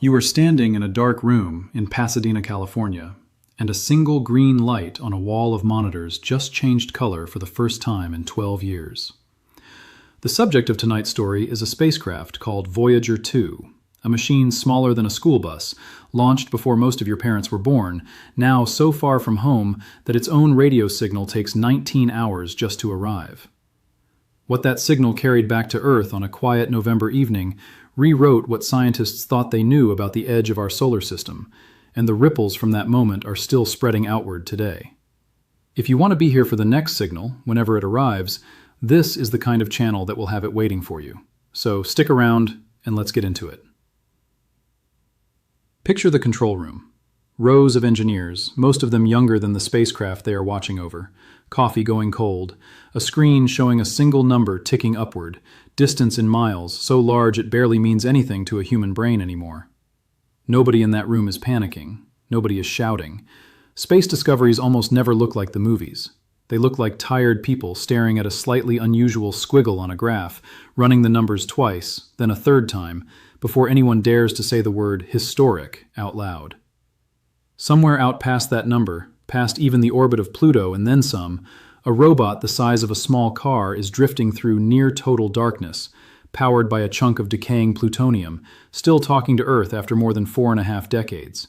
You are standing in a dark room in Pasadena, California, and a single green light on a wall of monitors just changed color for the first time in 12 years. The subject of tonight's story is a spacecraft called Voyager 2, a machine smaller than a school bus, launched before most of your parents were born, now so far from home that its own radio signal takes 19 hours just to arrive. What that signal carried back to Earth on a quiet November evening rewrote what scientists thought they knew about the edge of our solar system, and the ripples from that moment are still spreading outward today. If you want to be here for the next signal, whenever it arrives, this is the kind of channel that will have it waiting for you. So stick around and let's get into it. Picture the control room. Rows of engineers, most of them younger than the spacecraft they are watching over, coffee going cold, a screen showing a single number ticking upward, distance in miles so large it barely means anything to a human brain anymore. Nobody in that room is panicking. Nobody is shouting. Space discoveries almost never look like the movies. They look like tired people staring at a slightly unusual squiggle on a graph, running the numbers twice, then a third time, before anyone dares to say the word historic out loud. Somewhere out past that number, past even the orbit of Pluto and then some, a robot the size of a small car is drifting through near-total darkness, powered by a chunk of decaying plutonium, still talking to Earth after more than 4.5 decades.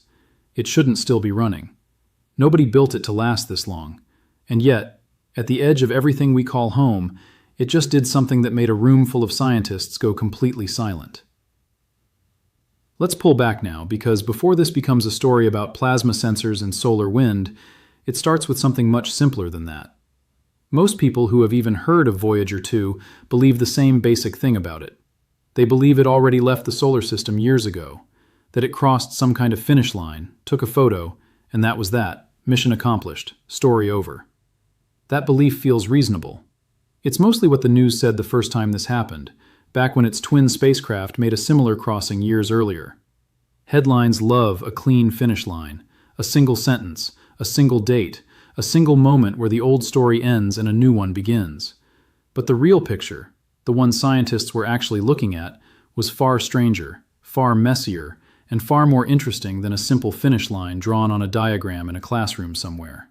It shouldn't still be running. Nobody built it to last this long. And yet, at the edge of everything we call home, it just did something that made a room full of scientists go completely silent. Let's pull back now, because before this becomes a story about plasma sensors and solar wind, it starts with something much simpler than that. Most people who have even heard of Voyager 2 believe the same basic thing about it. They believe it already left the solar system years ago, that it crossed some kind of finish line, took a photo, and that was that. Mission accomplished. Story over. That belief feels reasonable. It's mostly what the news said the first time this happened, back when its twin spacecraft made a similar crossing years earlier. Headlines love a clean finish line, a single sentence, a single date, a single moment where the old story ends and a new one begins. But the real picture, the one scientists were actually looking at, was far stranger, far messier, and far more interesting than a simple finish line drawn on a diagram in a classroom somewhere.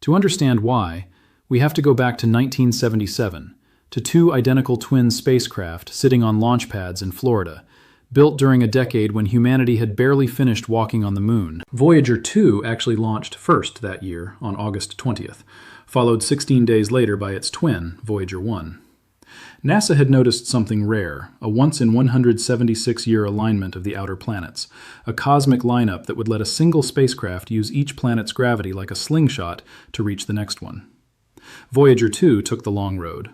To understand why, we have to go back to 1977, to two identical twin spacecraft sitting on launch pads in Florida, built during a decade when humanity had barely finished walking on the moon. Voyager 2 actually launched first that year on August 20th, followed 16 days later by its twin, Voyager 1. NASA had noticed something rare, a once-in-176-year alignment of the outer planets, a cosmic lineup that would let a single spacecraft use each planet's gravity like a slingshot to reach the next one. Voyager 2 took the long road.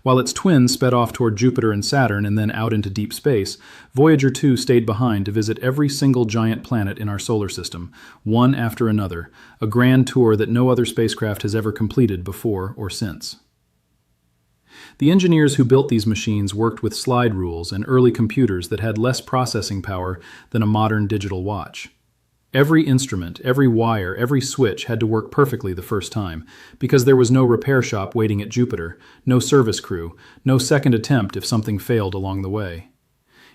While its twin sped off toward Jupiter and Saturn and then out into deep space, Voyager 2 stayed behind to visit every single giant planet in our solar system, one after another, a grand tour that no other spacecraft has ever completed before or since. The engineers who built these machines worked with slide rules and early computers that had less processing power than a modern digital watch. Every instrument, every wire, every switch had to work perfectly the first time, because there was no repair shop waiting at Jupiter, no service crew, no second attempt if something failed along the way.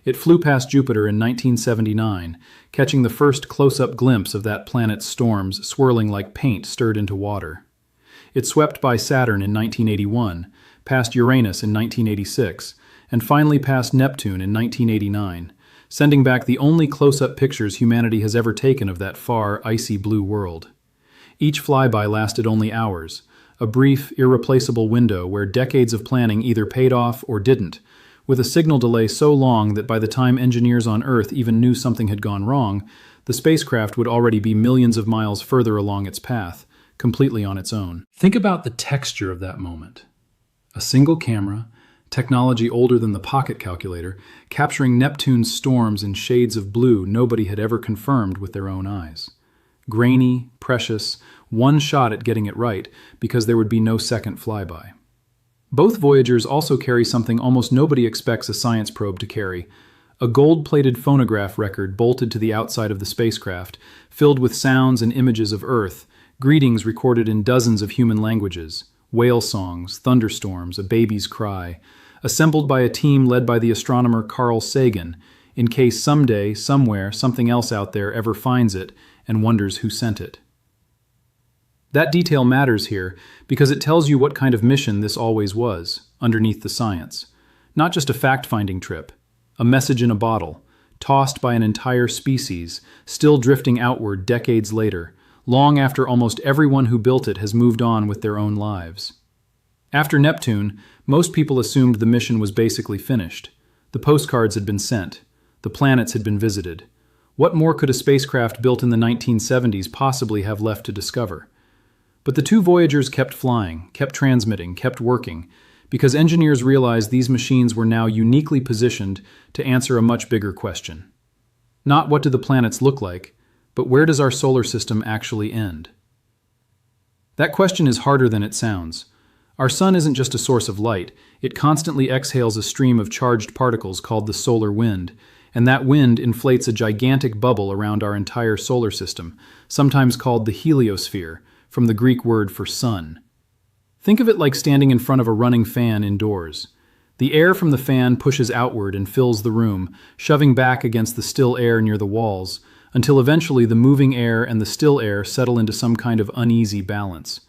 It flew past Jupiter in 1979, catching the first close-up glimpse of that planet's storms swirling like paint stirred into water. It swept by Saturn in 1981, past Uranus in 1986, and finally past Neptune in 1989, sending back the only close-up pictures humanity has ever taken of that far, icy blue world. Each flyby lasted only hours, a brief, irreplaceable window where decades of planning either paid off or didn't, with a signal delay so long that by the time engineers on Earth even knew something had gone wrong, the spacecraft would already be millions of miles further along its path, completely on its own. Think about the texture of that moment. A single camera, technology older than the pocket calculator, capturing Neptune's storms in shades of blue nobody had ever confirmed with their own eyes. Grainy, precious, one shot at getting it right, because there would be no second flyby. Both Voyagers also carry something almost nobody expects a science probe to carry, a gold-plated phonograph record bolted to the outside of the spacecraft, filled with sounds and images of Earth, greetings recorded in dozens of human languages, whale songs, thunderstorms, a baby's cry, assembled by a team led by the astronomer Carl Sagan, in case someday, somewhere, something else out there ever finds it and wonders who sent it. That detail matters here because it tells you what kind of mission this always was, underneath the science. Not just a fact-finding trip, a message in a bottle, tossed by an entire species, still drifting outward decades later, long after almost everyone who built it has moved on with their own lives. After Neptune, most people assumed the mission was basically finished. The postcards had been sent. The planets had been visited. What more could a spacecraft built in the 1970s possibly have left to discover? But the two Voyagers kept flying, kept transmitting, kept working, because engineers realized these machines were now uniquely positioned to answer a much bigger question. Not what do the planets look like, but where does our solar system actually end? That question is harder than it sounds. Our sun isn't just a source of light, it constantly exhales a stream of charged particles called the solar wind, and that wind inflates a gigantic bubble around our entire solar system, sometimes called the heliosphere, from the Greek word for sun. Think of it like standing in front of a running fan indoors. The air from the fan pushes outward and fills the room, shoving back against the still air near the walls, until eventually the moving air and the still air settle into some kind of uneasy balance.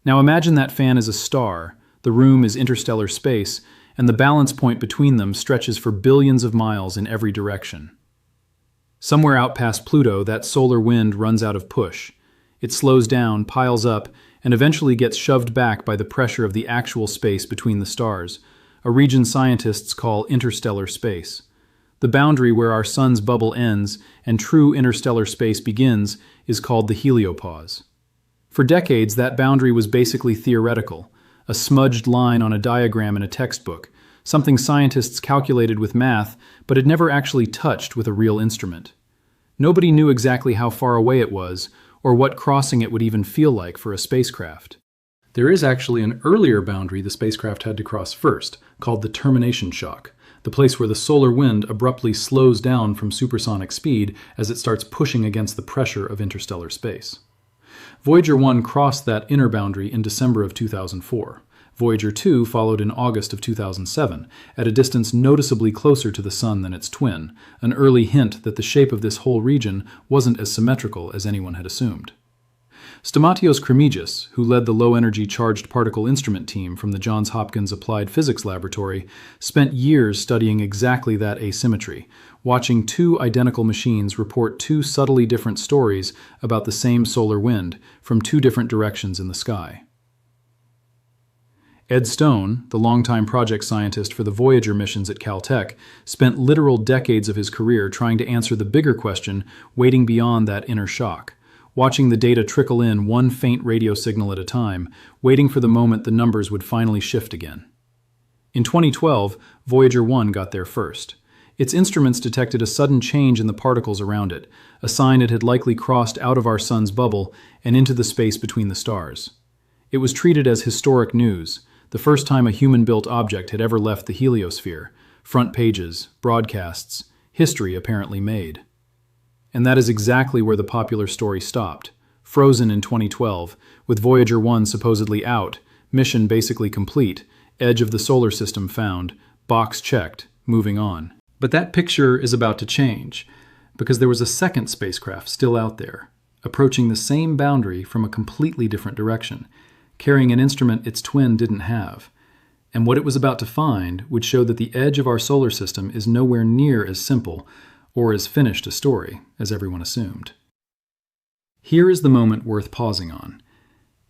Now imagine that fan is a star, the room is interstellar space, and the balance point between them stretches for billions of miles in every direction. Somewhere out past Pluto, that solar wind runs out of push. It slows down, piles up, and eventually gets shoved back by the pressure of the actual space between the stars, a region scientists call interstellar space. The boundary where our sun's bubble ends and true interstellar space begins is called the heliopause. For decades, that boundary was basically theoretical, a smudged line on a diagram in a textbook, something scientists calculated with math but had never actually touched with a real instrument. Nobody knew exactly how far away it was, or what crossing it would even feel like for a spacecraft. There is actually an earlier boundary the spacecraft had to cross first, called the termination shock, the place where the solar wind abruptly slows down from supersonic speed as it starts pushing against the pressure of interstellar space. Voyager 1 crossed that inner boundary in December of 2004. Voyager 2 followed in August of 2007, at a distance noticeably closer to the Sun than its twin, an early hint that the shape of this whole region wasn't as symmetrical as anyone had assumed. Stamatios Kremigis, who led the low-energy charged particle instrument team from the Johns Hopkins Applied Physics Laboratory, spent years studying exactly that asymmetry, watching two identical machines report two subtly different stories about the same solar wind from two different directions in the sky. Ed Stone, the longtime project scientist for the Voyager missions at Caltech, spent literal decades of his career trying to answer the bigger question waiting beyond that inner shock, watching the data trickle in one faint radio signal at a time, waiting for the moment the numbers would finally shift again. In 2012, Voyager 1 got there first. Its instruments detected a sudden change in the particles around it, a sign it had likely crossed out of our sun's bubble and into the space between the stars. It was treated as historic news, the first time a human-built object had ever left the heliosphere, front pages, broadcasts, history apparently made. And that is exactly where the popular story stopped, frozen in 2012, with Voyager 1 supposedly out, mission basically complete, edge of the solar system found, box checked, moving on. But that picture is about to change, because there was a second spacecraft still out there, approaching the same boundary from a completely different direction, carrying an instrument its twin didn't have. And what it was about to find would show that the edge of our solar system is nowhere near as simple or as finished a story as everyone assumed. Here is the moment worth pausing on.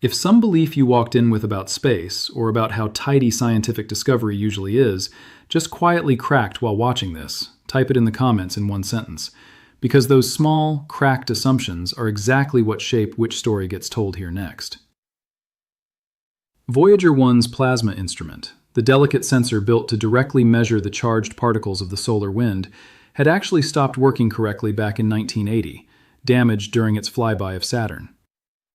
If some belief you walked in with about space, or about how tidy scientific discovery usually is, just quietly cracked while watching this, type it in the comments in one sentence, because those small, cracked assumptions are exactly what shape which story gets told here next. Voyager 1's plasma instrument, the delicate sensor built to directly measure the charged particles of the solar wind, had actually stopped working correctly back in 1980, damaged during its flyby of Saturn.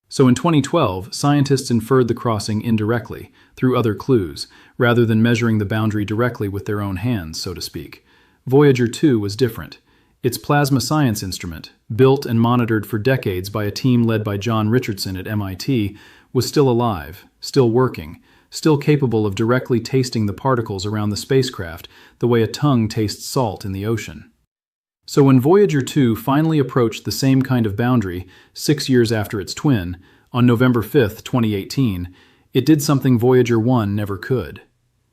So in 2012, scientists inferred the crossing indirectly, through other clues, rather than measuring the boundary directly with their own hands, so to speak. Voyager 2 was different. Its plasma science instrument, built and monitored for decades by a team led by John Richardson at MIT, was still alive, still working, still capable of directly tasting the particles around the spacecraft the way a tongue tastes salt in the ocean. So when Voyager 2 finally approached the same kind of boundary 6 years after its twin, on November 5, 2018, it did something Voyager 1 never could.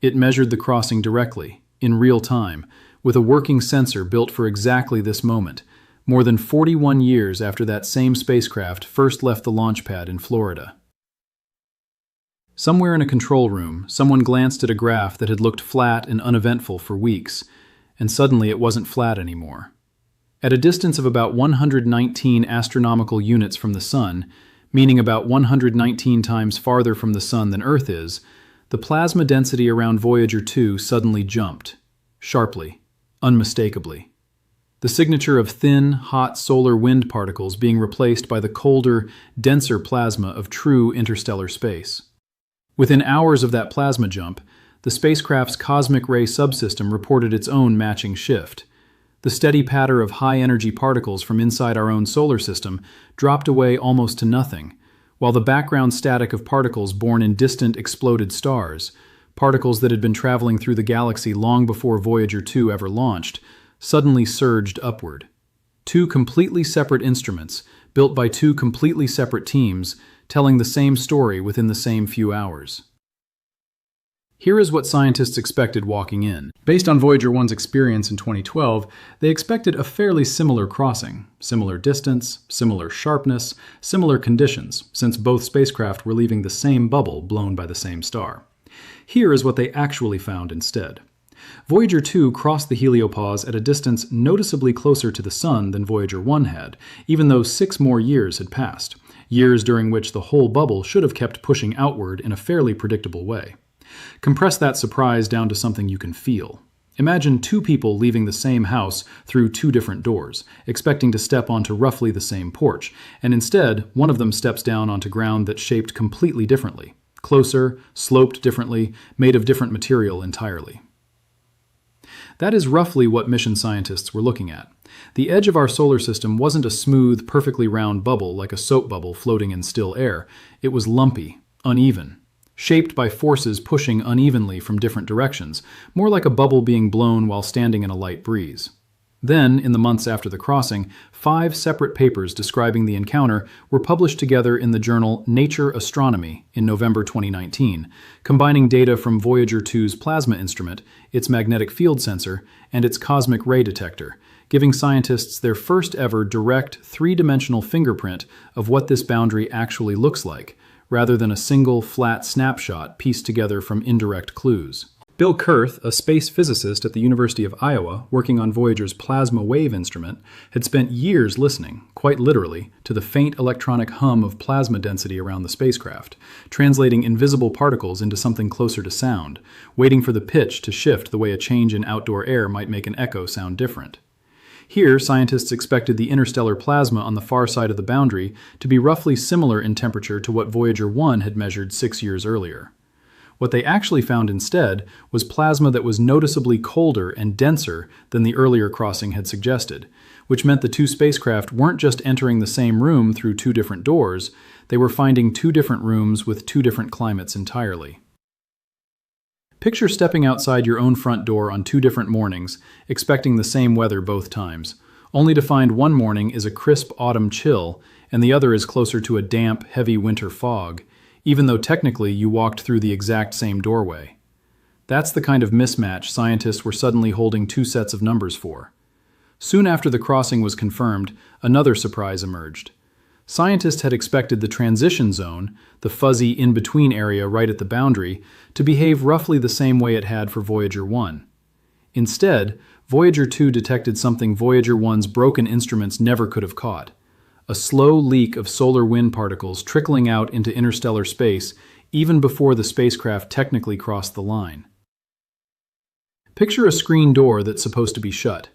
It measured the crossing directly, in real time, with a working sensor built for exactly this moment, more than 41 years after that same spacecraft first left the launch pad in Florida. Somewhere in a control room, someone glanced at a graph that had looked flat and uneventful for weeks, and suddenly it wasn't flat anymore. At a distance of about 119 astronomical units from the Sun, meaning about 119 times farther from the Sun than Earth is, the plasma density around Voyager 2 suddenly jumped, sharply, unmistakably. The signature of thin, hot solar wind particles being replaced by the colder, denser plasma of true interstellar space. Within hours of that plasma jump, the spacecraft's cosmic ray subsystem reported its own matching shift. The steady patter of high-energy particles from inside our own solar system dropped away almost to nothing, while the background static of particles born in distant exploded stars, particles that had been traveling through the galaxy long before Voyager 2 ever launched, suddenly surged upward. Two completely separate instruments, built by two completely separate teams, telling the same story within the same few hours. Here is what scientists expected walking in. Based on Voyager 1's experience in 2012, they expected a fairly similar crossing, similar distance, similar sharpness, similar conditions, since both spacecraft were leaving the same bubble blown by the same star. Here is what they actually found instead. Voyager 2 crossed the Heliopause at a distance noticeably closer to the Sun than Voyager 1 had, even though 6 more years had passed, years during which the whole bubble should have kept pushing outward in a fairly predictable way. Compress that surprise down to something you can feel. Imagine two people leaving the same house through two different doors, expecting to step onto roughly the same porch, and instead, one of them steps down onto ground that's shaped completely differently, closer, sloped differently, made of different material entirely. That is roughly what mission scientists were looking at. The edge of our solar system wasn't a smooth, perfectly round bubble like a soap bubble floating in still air. It was lumpy, uneven, shaped by forces pushing unevenly from different directions, more like a bubble being blown while standing in a light breeze. Then, in the months after the crossing, 5 separate papers describing the encounter were published together in the journal Nature Astronomy in November 2019, combining data from Voyager 2's plasma instrument, its magnetic field sensor, and its cosmic ray detector, giving scientists their first ever direct 3-dimensional fingerprint of what this boundary actually looks like, rather than a single, flat snapshot pieced together from indirect clues. Bill Kurth, a space physicist at the University of Iowa working on Voyager's plasma wave instrument, had spent years listening, quite literally, to the faint electronic hum of plasma density around the spacecraft, translating invisible particles into something closer to sound, waiting for the pitch to shift the way a change in outdoor air might make an echo sound different. Here, scientists expected the interstellar plasma on the far side of the boundary to be roughly similar in temperature to what Voyager 1 had measured 6 years earlier. What they actually found instead was plasma that was noticeably colder and denser than the earlier crossing had suggested, which meant the two spacecraft weren't just entering the same room through 2 different doors, they were finding 2 different rooms with 2 different climates entirely. Picture stepping outside your own front door on 2 different mornings, expecting the same weather both times, only to find one morning is a crisp autumn chill and the other is closer to a damp, heavy winter fog, even though technically you walked through the exact same doorway. That's the kind of mismatch scientists were suddenly holding 2 sets of numbers for. Soon after the crossing was confirmed, another surprise emerged. Scientists had expected the transition zone, the fuzzy in-between area right at the boundary, to behave roughly the same way it had for Voyager 1. Instead, Voyager 2 detected something Voyager 1's broken instruments never could have caught: a slow leak of solar wind particles trickling out into interstellar space even before the spacecraft technically crossed the line. Picture a screen door that's supposed to be shut.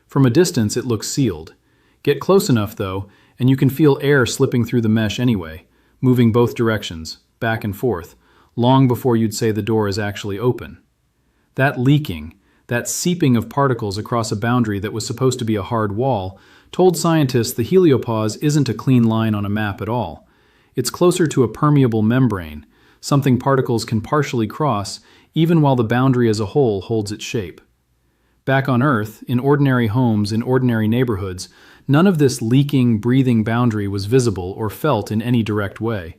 From a distance, it looks sealed. Get close enough, though, and you can feel air slipping through the mesh anyway, moving both directions, back and forth, long before you'd say the door is actually open. That leaking, that seeping of particles across a boundary that was supposed to be a hard wall, told scientists the heliopause isn't a clean line on a map at all. It's closer to a permeable membrane, something particles can partially cross even while the boundary as a whole holds its shape. Back on Earth, in ordinary homes, in ordinary neighborhoods, none of this leaking, breathing boundary was visible or felt in any direct way.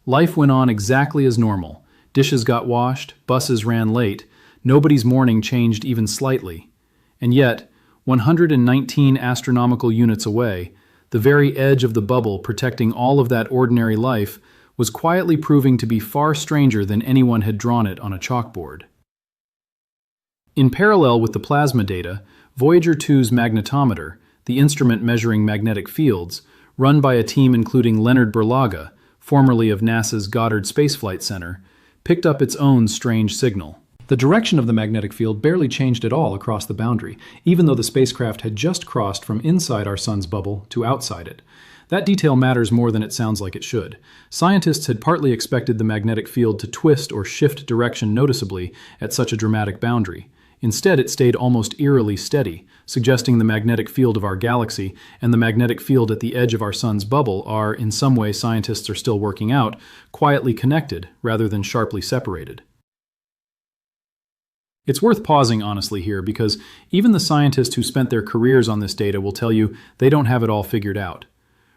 Life went on exactly as normal. Dishes got washed, buses ran late, nobody's morning changed even slightly. And yet, 119 astronomical units away, the very edge of the bubble protecting all of that ordinary life was quietly proving to be far stranger than anyone had drawn it on a chalkboard. In parallel with the plasma data, Voyager 2's magnetometer, the instrument measuring magnetic fields, run by a team including Leonard Berlage, formerly of NASA's Goddard Space Flight Center, picked up its own strange signal. The direction of the magnetic field barely changed at all across the boundary, even though the spacecraft had just crossed from inside our sun's bubble to outside it. That detail matters more than it sounds like it should. Scientists had partly expected the magnetic field to twist or shift direction noticeably at such a dramatic boundary. Instead, it stayed almost eerily steady, suggesting the magnetic field of our galaxy and the magnetic field at the edge of our sun's bubble are, in some way scientists are still working out, quietly connected rather than sharply separated. It's worth pausing honestly here because even the scientists who spent their careers on this data will tell you they don't have it all figured out.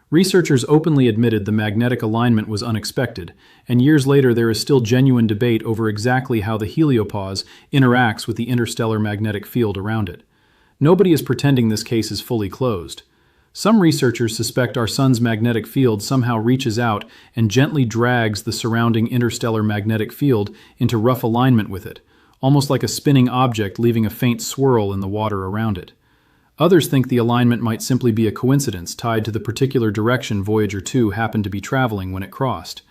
Researchers openly admitted the magnetic alignment was unexpected, and years later there is still genuine debate over exactly how the heliopause interacts with the interstellar magnetic field around it. Nobody is pretending this case is fully closed. Some researchers suspect our sun's magnetic field somehow reaches out and gently drags the surrounding interstellar magnetic field into rough alignment with it, almost like a spinning object leaving a faint swirl in the water around it. Others think the alignment might simply be a coincidence tied to the particular direction Voyager 2 happened to be traveling when it crossed.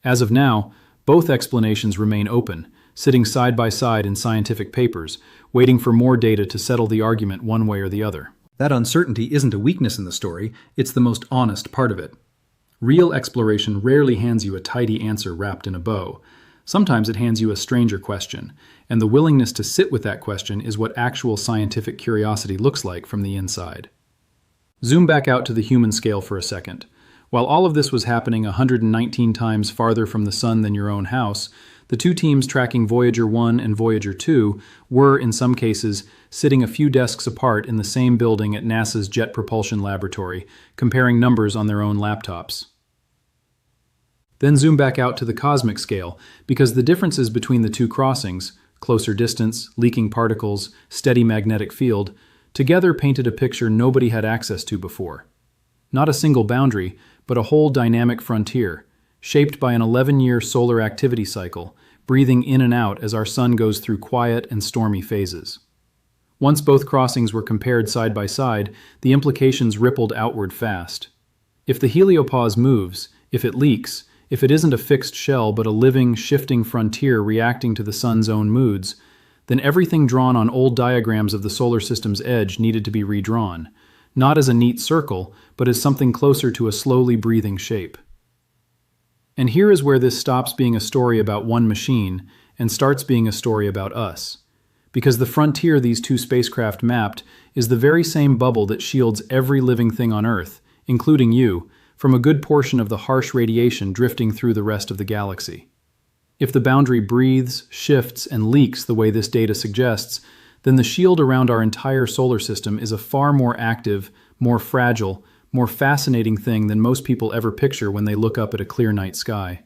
As of now, both explanations remain open, sitting side by side in scientific papers, waiting for more data to settle the argument one way or the other. That uncertainty isn't a weakness in the story, it's the most honest part of it. Real exploration rarely hands you a tidy answer wrapped in a bow. Sometimes it hands you a stranger question, and the willingness to sit with that question is what actual scientific curiosity looks like from the inside. Zoom back out to the human scale for a second. While all of this was happening 119 times farther from the sun than your own house, the two teams tracking Voyager 1 and Voyager 2 were, in some cases, sitting a few desks apart in the same building at NASA's Jet Propulsion Laboratory, comparing numbers on their own laptops. Then zoom back out to the cosmic scale, because the differences between the two crossings, closer distance, leaking particles, steady magnetic field, together painted a picture nobody had access to before. Not a single boundary, but a whole dynamic frontier, shaped by an 11-year solar activity cycle, breathing in and out as our sun goes through quiet and stormy phases. Once both crossings were compared side by side, the implications rippled outward fast. If the heliopause moves, if it leaks, if it isn't a fixed shell but a living, shifting frontier reacting to the sun's own moods, then everything drawn on old diagrams of the solar system's edge needed to be redrawn, not as a neat circle, but as something closer to a slowly breathing shape. And here is where this stops being a story about one machine and starts being a story about us. Because the frontier these two spacecraft mapped is the very same bubble that shields every living thing on Earth, including you, from a good portion of the harsh radiation drifting through the rest of the galaxy. If the boundary breathes, shifts, and leaks the way this data suggests, then the shield around our entire solar system is a far more active, more fragile, more fascinating thing than most people ever picture when they look up at a clear night sky.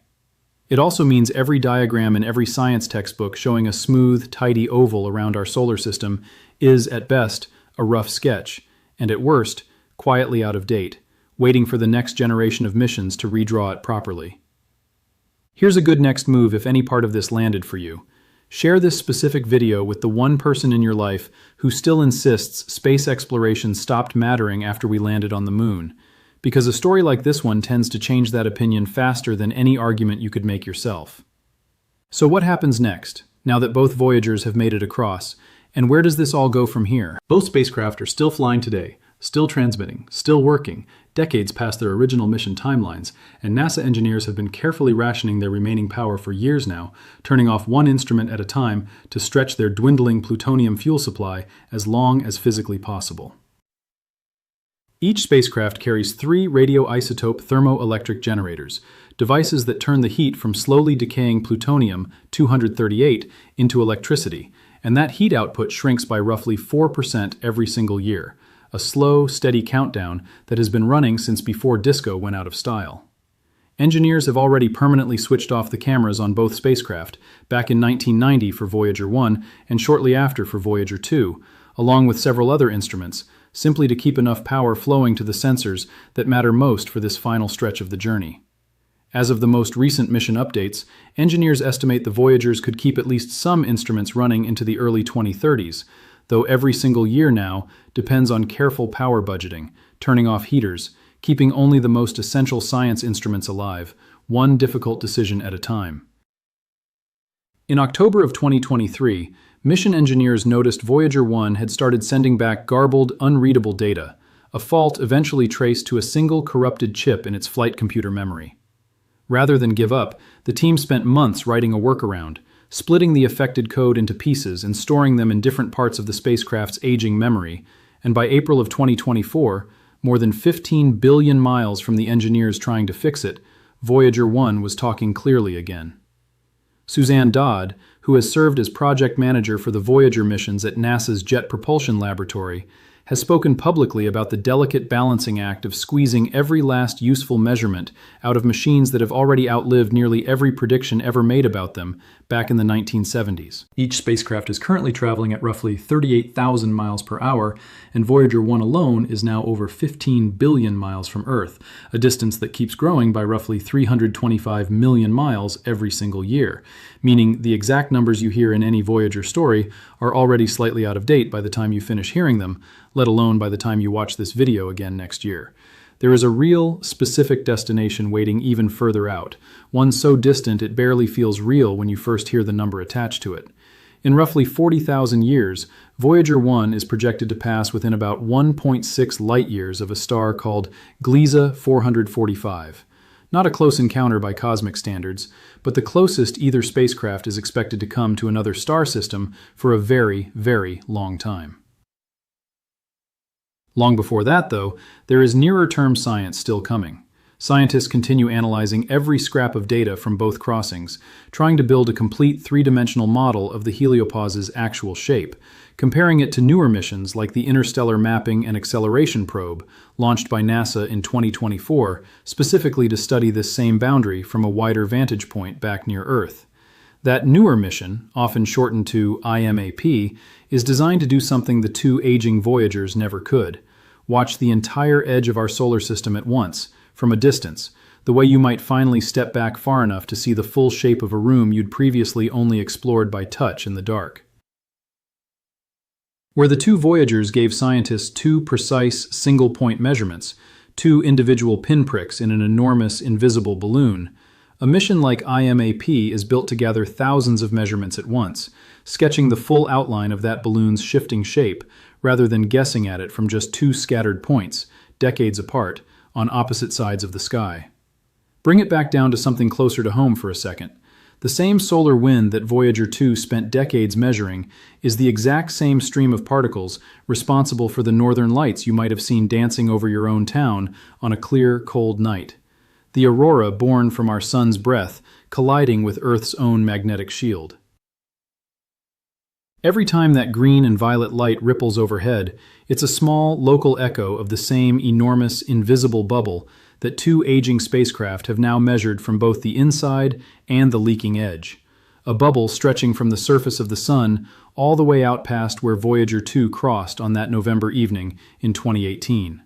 It also means every diagram in every science textbook showing a smooth, tidy oval around our solar system is, at best, a rough sketch, and at worst, quietly out of date, waiting for the next generation of missions to redraw it properly. Here's a good next move if any part of this landed for you. Share this specific video with the one person in your life who still insists space exploration stopped mattering after we landed on the moon, because a story like this one tends to change that opinion faster than any argument you could make yourself. So what happens next, now that both Voyagers have made it across, and where does this all go from here? Both spacecraft are still flying today, still transmitting, still working, decades past their original mission timelines, and NASA engineers have been carefully rationing their remaining power for years now, turning off one instrument at a time to stretch their dwindling plutonium fuel supply as long as physically possible. Each spacecraft carries 3 radioisotope thermoelectric generators, devices that turn the heat from slowly decaying plutonium-238 into electricity, and that heat output shrinks by roughly 4% every single year, a slow, steady countdown that has been running since before disco went out of style. Engineers have already permanently switched off the cameras on both spacecraft, back in 1990 for Voyager 1 and shortly after for Voyager 2, along with several other instruments, simply to keep enough power flowing to the sensors that matter most for this final stretch of the journey. As of the most recent mission updates, engineers estimate the Voyagers could keep at least some instruments running into the early 2030s, though every single year now depends on careful power budgeting, turning off heaters, keeping only the most essential science instruments alive, one difficult decision at a time. In October of 2023, mission engineers noticed Voyager 1 had started sending back garbled, unreadable data, a fault eventually traced to a single corrupted chip in its flight computer memory. Rather than give up, the team spent months writing a workaround, splitting the affected code into pieces and storing them in different parts of the spacecraft's aging memory, and by April of 2024, more than 15 billion miles from the engineers trying to fix it, Voyager 1 was talking clearly again. Suzanne Dodd, who has served as project manager for the Voyager missions at NASA's Jet Propulsion Laboratory, has spoken publicly about the delicate balancing act of squeezing every last useful measurement out of machines that have already outlived nearly every prediction ever made about them back in the 1970s. Each spacecraft is currently traveling at roughly 38,000 miles per hour, and Voyager 1 alone is now over 15 billion miles from Earth, a distance that keeps growing by roughly 325 million miles every single year, meaning the exact numbers you hear in any Voyager story are already slightly out of date by the time you finish hearing them, let alone by the time you watch this video again next year. There is a real, specific destination waiting even further out, one so distant it barely feels real when you first hear the number attached to it. In roughly 40,000 years, Voyager 1 is projected to pass within about 1.6 light-years of a star called Gliese 445. Not a close encounter by cosmic standards, but the closest either spacecraft is expected to come to another star system for a very, very long time. Long before that, though, there is nearer-term science still coming. Scientists continue analyzing every scrap of data from both crossings, trying to build a complete three-dimensional model of the Heliopause's actual shape, comparing it to newer missions like the Interstellar Mapping and Acceleration Probe, launched by NASA in 2024, specifically to study this same boundary from a wider vantage point back near Earth. That newer mission, often shortened to IMAP, is designed to do something the two aging Voyagers never could: watch the entire edge of our solar system at once, from a distance, the way you might finally step back far enough to see the full shape of a room you'd previously only explored by touch in the dark. Where the two Voyagers gave scientists two precise, single-point measurements, two individual pinpricks in an enormous, invisible balloon, a mission like IMAP is built to gather thousands of measurements at once, sketching the full outline of that balloon's shifting shape, rather than guessing at it from just two scattered points, decades apart, on opposite sides of the sky. Bring it back down to something closer to home for a second. The same solar wind that Voyager 2 spent decades measuring is the exact same stream of particles responsible for the northern lights you might have seen dancing over your own town on a clear, cold night. The aurora born from our sun's breath colliding with Earth's own magnetic shield. Every time that green and violet light ripples overhead, it's a small, local echo of the same enormous, invisible bubble that two aging spacecraft have now measured from both the inside and the leaking edge. A bubble stretching from the surface of the sun all the way out past where Voyager 2 crossed on that November evening in 2018.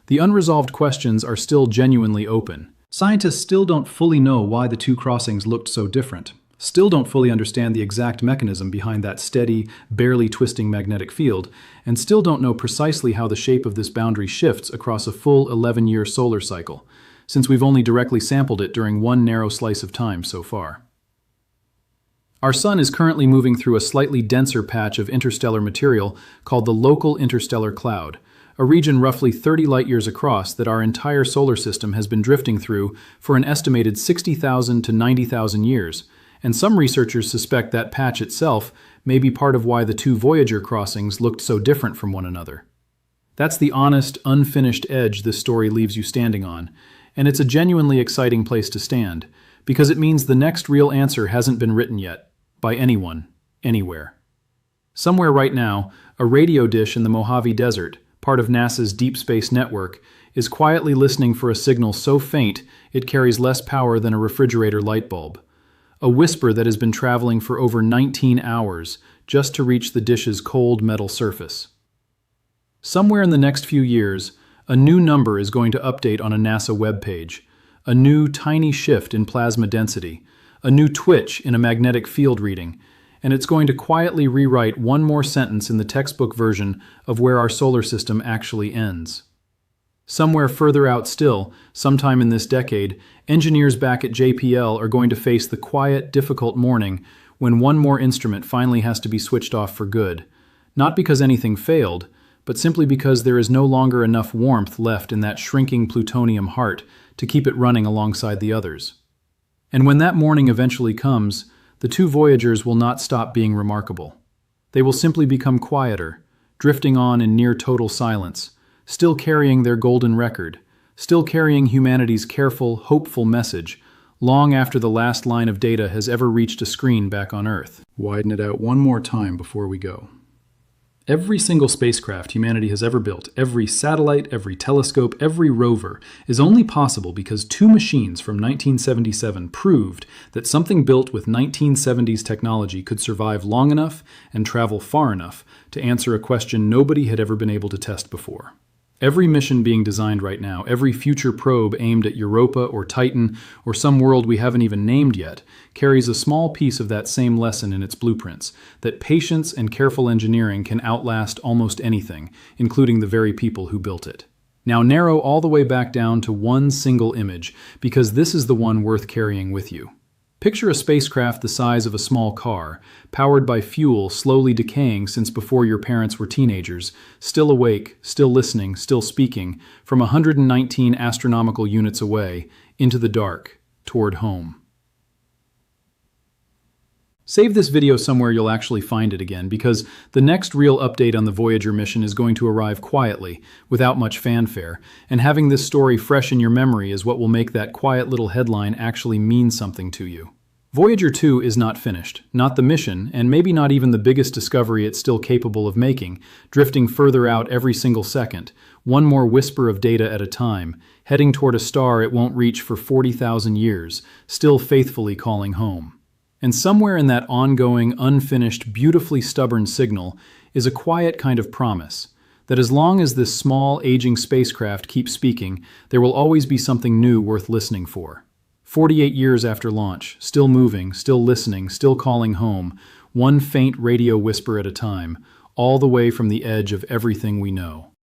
The unresolved questions are still genuinely open. Scientists still don't fully know why the two crossings looked so different, still don't fully understand the exact mechanism behind that steady, barely twisting magnetic field, and still don't know precisely how the shape of this boundary shifts across a full 11-year solar cycle, since we've only directly sampled it during one narrow slice of time so far. Our sun is currently moving through a slightly denser patch of interstellar material called the local interstellar cloud, a region roughly 30 light-years across that our entire solar system has been drifting through for an estimated 60,000 to 90,000 years, and some researchers suspect that patch itself may be part of why the two Voyager crossings looked so different from one another. That's the honest, unfinished edge this story leaves you standing on, and it's a genuinely exciting place to stand, because it means the next real answer hasn't been written yet, by anyone, anywhere. Somewhere right now, a radio dish in the Mojave Desert, part of NASA's Deep Space Network, is quietly listening for a signal so faint it carries less power than a refrigerator light bulb. A whisper that has been traveling for over 19 hours just to reach the dish's cold metal surface. Somewhere in the next few years, a new number is going to update on a NASA webpage, a new tiny shift in plasma density, a new twitch in a magnetic field reading, and it's going to quietly rewrite one more sentence in the textbook version of where our solar system actually ends. Somewhere further out still, sometime in this decade, engineers back at JPL are going to face the quiet, difficult morning when one more instrument finally has to be switched off for good. Not because anything failed, but simply because there is no longer enough warmth left in that shrinking plutonium heart to keep it running alongside the others. And when that morning eventually comes, the two Voyagers will not stop being remarkable. They will simply become quieter, drifting on in near total silence, still carrying their golden record, still carrying humanity's careful, hopeful message, long after the last line of data has ever reached a screen back on Earth. Widen it out one more time before we go. Every single spacecraft humanity has ever built, every satellite, every telescope, every rover, is only possible because two machines from 1977 proved that something built with 1970s technology could survive long enough and travel far enough to answer a question nobody had ever been able to test before. Every mission being designed right now, every future probe aimed at Europa or Titan or some world we haven't even named yet, carries a small piece of that same lesson in its blueprints, that patience and careful engineering can outlast almost anything, including the very people who built it. Now narrow all the way back down to one single image, because this is the one worth carrying with you. Picture a spacecraft the size of a small car, powered by fuel slowly decaying since before your parents were teenagers, still awake, still listening, still speaking, from 119 astronomical units away, into the dark, toward home. Save this video somewhere you'll actually find it again, because the next real update on the Voyager mission is going to arrive quietly, without much fanfare, and having this story fresh in your memory is what will make that quiet little headline actually mean something to you. Voyager 2 is not finished, not the mission, and maybe not even the biggest discovery it's still capable of making, drifting further out every single second, one more whisper of data at a time, heading toward a star it won't reach for 40,000 years, still faithfully calling home. And somewhere in that ongoing, unfinished, beautifully stubborn signal is a quiet kind of promise that as long as this small, aging spacecraft keeps speaking, there will always be something new worth listening for. 48 years after launch, still moving, still listening, still calling home, one faint radio whisper at a time, all the way from the edge of everything we know.